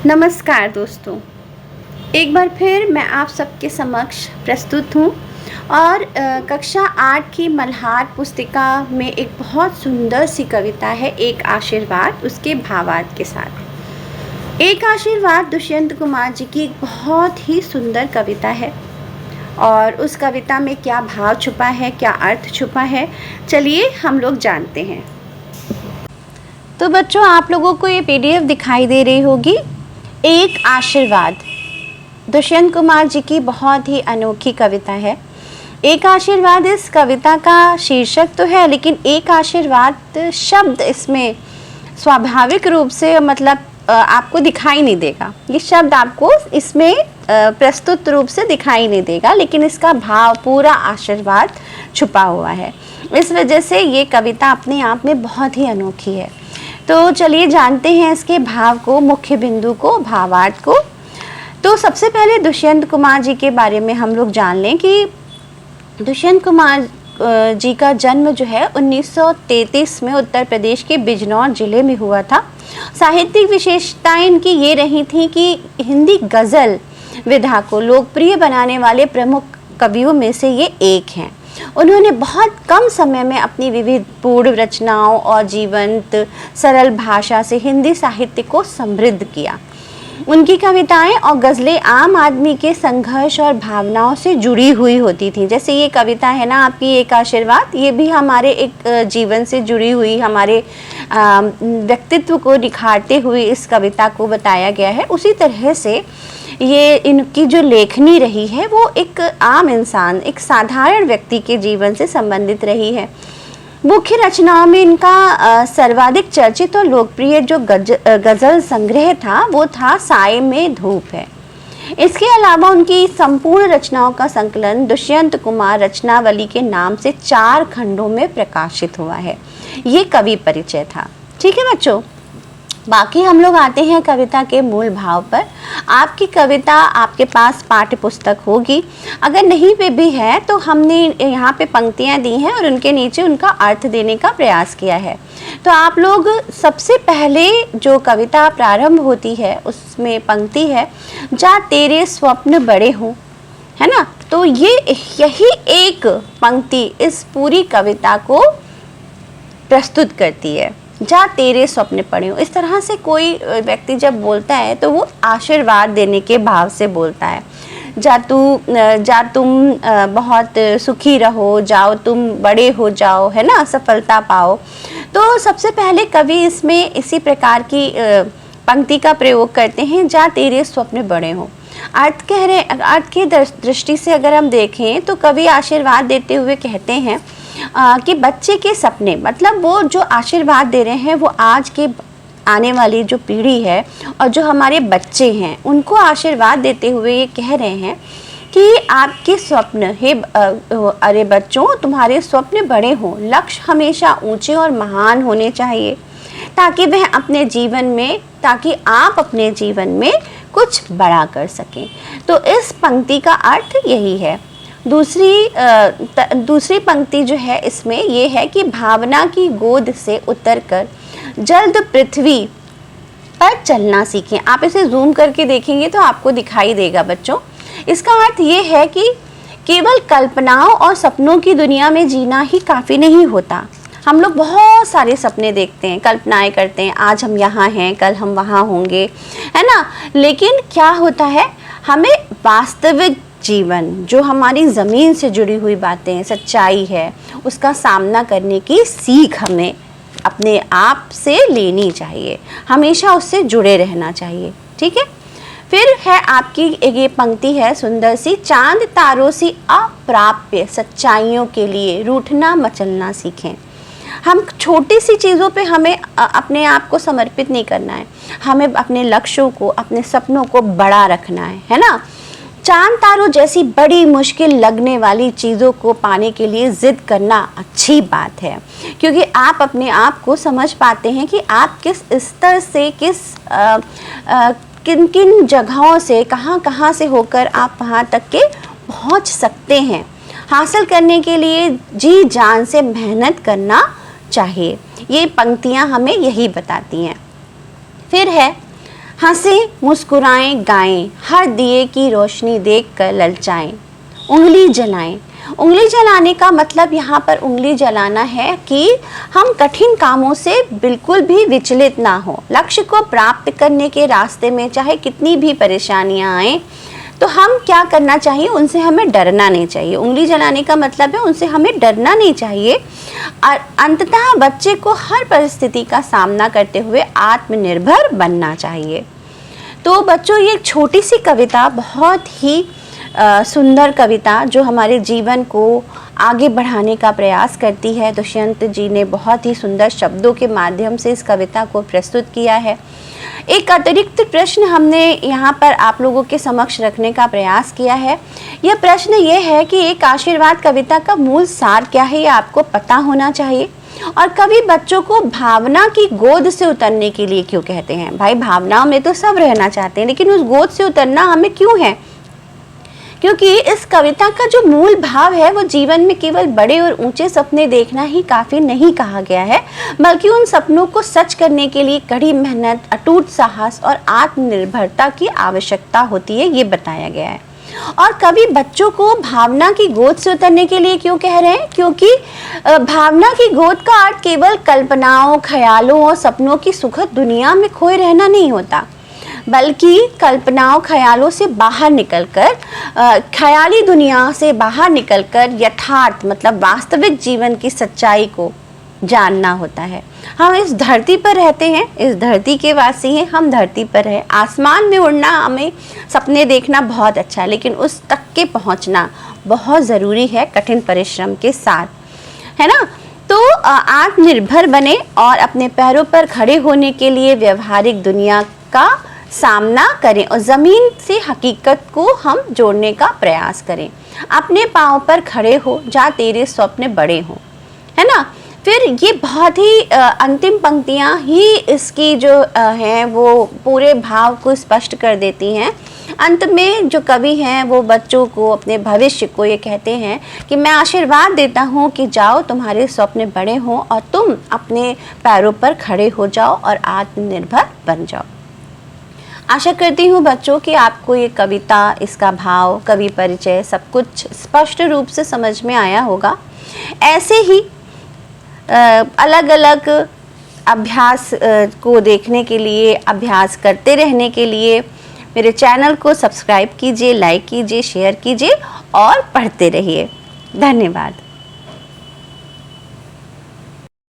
नमस्कार दोस्तों, एक बार फिर मैं आप सबके समक्ष प्रस्तुत हूँ और कक्षा 8 की मल्हार पुस्तिका में एक बहुत सुंदर सी कविता है, एक आशीर्वाद, उसके भावार्थ के साथ। एक आशीर्वाद दुष्यंत कुमार जी की एक बहुत ही सुंदर कविता है और उस कविता में क्या भाव छुपा है, क्या अर्थ छुपा है, चलिए हम लोग जानते हैं। तो बच्चों, आप लोगों को ये PDF दिखाई दे रही होगी, एक आशीर्वाद। दुष्यंत कुमार जी की बहुत ही अनोखी कविता है। एक आशीर्वाद इस कविता का शीर्षक तो है, लेकिन एक आशीर्वाद शब्द इसमें स्वाभाविक रूप से आपको दिखाई नहीं देगा। ये शब्द आपको इसमें प्रस्तुत रूप से दिखाई नहीं देगा, लेकिन इसका भाव पूरा आशीर्वाद छुपा हुआ है। इस वजह से ये कविता अपने आप में बहुत ही अनोखी है। तो चलिए जानते हैं इसके भाव को, मुख्य बिंदु को, भावार्थ को। तो सबसे पहले दुष्यंत कुमार जी के बारे में हम लोग जान लें कि दुष्यंत कुमार जी का जन्म जो है 1933 में उत्तर प्रदेश के बिजनौर जिले में हुआ था। साहित्यिक विशेषताएं इनकी ये रही थी कि हिंदी गज़ल विधा को लोकप्रिय बनाने वाले प्रमुख कवियों में से ये एक हैं। उन्होंने बहुत कम समय में अपनी विविधपूर्ण रचनाओं और जीवंत सरल भाषा से हिंदी साहित्य को समृद्ध किया। उनकी कविताएं और गज़लें आम आदमी के संघर्ष और भावनाओं से जुड़ी हुई होती थी। जैसे ये कविता है ना आपकी एक आशीर्वाद, ये भी हमारे एक जीवन से जुड़ी हुई, हमारे व्यक्तित्व को निखारते हुए इस कविता को बताया गया है। उसी तरह से ये इनकी जो लेखनी रही है वो एक आम इंसान, एक साधारण व्यक्ति के जीवन से संबंधित रही है। मुख्य रचनाओं में इनका सर्वाधिक चर्चित और लोकप्रिय जो गज़ल संग्रह था वो था साए में धूप है। इसके अलावा उनकी संपूर्ण रचनाओं का संकलन दुष्यंत कुमार रचनावली के नाम से 4 खंडों में प्रकाशित हुआ है। ये कवि परिचय था। ठीक है बच्चों, बाकी हम लोग आते हैं कविता के मूल भाव पर। आपकी कविता आपके पास पाठ्य पुस्तक होगी, अगर नहीं पे भी है तो हमने यहाँ पे पंक्तियाँ दी हैं और उनके नीचे उनका अर्थ देने का प्रयास किया है। तो आप लोग सबसे पहले जो कविता प्रारंभ होती है उसमें पंक्ति है, जा तेरे स्वप्न बड़े हों, है ना। तो यही एक पंक्ति इस पूरी कविता को प्रस्तुत करती है, जा तेरे स्वप्न पड़े हो। इस तरह से कोई व्यक्ति जब बोलता है तो वो आशीर्वाद देने के भाव से बोलता है। जा तुम बहुत सुखी रहो, जाओ तुम बड़े हो जाओ, है ना, सफलता पाओ। तो सबसे पहले कवि इसमें इसी प्रकार की पंक्ति का प्रयोग करते हैं, जा तेरे स्वप्न बड़े हो। अर्थ की दृष्टि से अगर हम देखें तो कवि आशीर्वाद देते हुए कहते हैं कि बच्चे के सपने, मतलब वो जो आशीर्वाद दे रहे हैं वो आज के आने वाली जो पीढ़ी है और जो हमारे बच्चे हैं उनको आशीर्वाद देते हुए ये कह रहे हैं कि आपके स्वप्न अरे बच्चों, तुम्हारे स्वप्न बड़े हों, लक्ष्य हमेशा ऊंचे और महान होने चाहिए ताकि आप अपने जीवन में कुछ बड़ा कर सकें। तो इस पंक्ति का अर्थ यही है। दूसरी पंक्ति जो है इसमें ये है कि भावना की गोद से उतरकर जल्द पृथ्वी पर चलना सीखें। आप इसे जूम करके देखेंगे तो आपको दिखाई देगा बच्चों। इसका अर्थ ये है कि केवल कल्पनाओं और सपनों की दुनिया में जीना ही काफ़ी नहीं होता। हम लोग बहुत सारे सपने देखते हैं, कल्पनाएं करते हैं, आज हम यहाँ हैं, कल हम वहाँ होंगे, है ना। लेकिन क्या होता है, हमें वास्तविक जीवन, जो हमारी ज़मीन से जुड़ी हुई बातें, सच्चाई है, उसका सामना करने की सीख हमें अपने आप से लेनी चाहिए, हमेशा उससे जुड़े रहना चाहिए। ठीक है। फिर है आपकी ये पंक्ति है सुंदर सी, चांद तारों सी अप्राप्य सच्चाइयों के लिए रूठना मचलना सीखें। हम छोटी सी चीज़ों पे हमें अपने आप को समर्पित नहीं करना है, हमें अपने लक्ष्यों को, अपने सपनों को बड़ा रखना है ना। चांद तारों जैसी बड़ी मुश्किल लगने वाली चीज़ों को पाने के लिए ज़िद करना अच्छी बात है, क्योंकि आप अपने आप को समझ पाते हैं कि आप किस स्तर से, किन किन जगहों से, कहाँ से होकर आप वहाँ तक के पहुँच सकते हैं। हासिल करने के लिए जी जान से मेहनत करना चाहिए। ये पंक्तियाँ हमें यही बताती हैं। फिर है हंसें मुस्कुराएं गाएं, हर दिए की रोशनी देखकर ललचाएं, उंगली जलाएं। उंगली जलाने का मतलब यहाँ पर उंगली जलाना है कि हम कठिन कामों से बिल्कुल भी विचलित ना हो। लक्ष्य को प्राप्त करने के रास्ते में चाहे कितनी भी परेशानियाँ आएँ, तो हम क्या करना चाहिए, उनसे हमें डरना नहीं चाहिए। उंगली जलाने का मतलब है उनसे हमें डरना नहीं चाहिए। और अंततः बच्चे को हर परिस्थिति का सामना करते हुए आत्मनिर्भर बनना चाहिए। तो बच्चों, ये एक छोटी सी कविता, बहुत ही सुंदर कविता जो हमारे जीवन को आगे बढ़ाने का प्रयास करती है। दुष्यंत जी ने बहुत ही सुंदर शब्दों के माध्यम से इस कविता को प्रस्तुत किया है। एक अतिरिक्त प्रश्न हमने यहाँ पर आप लोगों के समक्ष रखने का प्रयास किया है। यह प्रश्न ये है कि एक आशीर्वाद कविता का मूल सार क्या है, ये आपको पता होना चाहिए। और कवि बच्चों को भावना की गोद से उतरने के लिए क्यों कहते हैं? भाई, भावनाओं में तो सब रहना चाहते हैं, लेकिन उस गोद से उतरना हमें क्यों है? क्योंकि इस कविता का जो मूल भाव है वो जीवन में केवल बड़े और ऊंचे सपने देखना ही काफ़ी नहीं कहा गया है, बल्कि उन सपनों को सच करने के लिए कड़ी मेहनत, अटूट साहस और आत्मनिर्भरता की आवश्यकता होती है, ये बताया गया है। और कवि बच्चों को भावना की गोद से उतरने के लिए क्यों कह रहे हैं? क्योंकि भावना की गोद का अर्थ केवल कल्पनाओं, ख्यालों और सपनों की सुखद दुनिया में खोए रहना नहीं होता, बल्कि कल्पनाओं, ख्यालों से बाहर निकलकर, ख्याली दुनिया से बाहर निकलकर यथार्थ मतलब वास्तविक जीवन की सच्चाई को जानना होता है। हम इस धरती पर रहते हैं, इस धरती के वासी हैं, हम धरती पर हैं। आसमान में उड़ना, हमें सपने देखना बहुत अच्छा है, लेकिन उस तक के पहुंचना बहुत ज़रूरी है कठिन परिश्रम के साथ, है ना। तो आत्मनिर्भर बने और अपने पैरों पर खड़े होने के लिए व्यवहारिक दुनिया का सामना करें और ज़मीन से हकीकत को हम जोड़ने का प्रयास करें। अपने पाँव पर खड़े हो, जहाँ तेरे स्वप्न बड़े हों, है ना। फिर ये बहुत ही अंतिम पंक्तियाँ ही इसकी जो हैं वो पूरे भाव को स्पष्ट कर देती हैं। अंत में जो कवि हैं वो बच्चों को, अपने भविष्य को ये कहते हैं कि मैं आशीर्वाद देता हूँ कि जाओ, तुम्हारे स्वप्न बड़े हों और तुम अपने पैरों पर खड़े हो जाओ और आत्मनिर्भर बन जाओ। आशा करती हूँ बच्चों कि आपको ये कविता, इसका भाव, कवि परिचय सब कुछ स्पष्ट रूप से समझ में आया होगा। ऐसे ही अलग अलग अभ्यास को देखने के लिए, अभ्यास करते रहने के लिए मेरे चैनल को सब्सक्राइब कीजिए, लाइक कीजिए, शेयर कीजिए और पढ़ते रहिए। धन्यवाद।